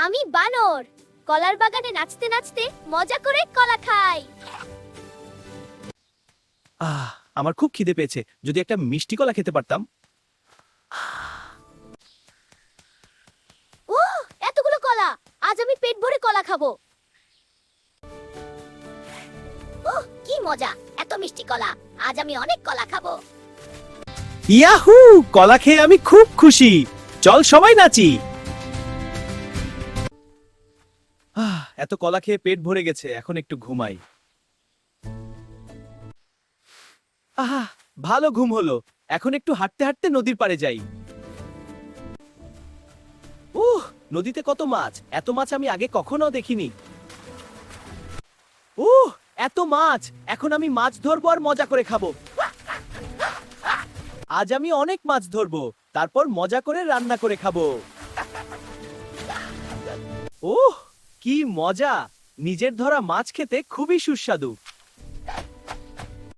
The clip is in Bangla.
আমি বানর, কলার বাগানে নাচতে নাচতে মজা করে কলা খাই। আমার খুব খিদে পেয়েছে, যদি একটা মিষ্টি কলা খেতে পারতাম। ওহ, এতগুলো কলা! আজ আমি পেট ভরে কলা খাবো। ওহ, কি মজা! এত মিষ্টি কলা! আজ আমি অনেক কলা খাবো। ইয়াহু, কলা খেয়ে আমি খুব খুশি। চল সবাই নাচি। এত কলা খেয়ে পেট ভরে গেছে, এখন একটু ঘুমাই। ভালো ঘুম হলো। এখন একটু হাঁটতে হাঁটতে নদীর পাড়ে যাই। নদীতে কত মাছ! এত মাছ আমি আগে কখনো দেখিনি। এত মাছ! এখন আমি মাছ ধরবো আর মজা করে খাবো। আজ আমি অনেক মাছ ধরবো, তারপর মজা করে রান্না করে খাবো। কি মজা! নিজের ধরা মাছ খেতে খুবই সুস্বাদু।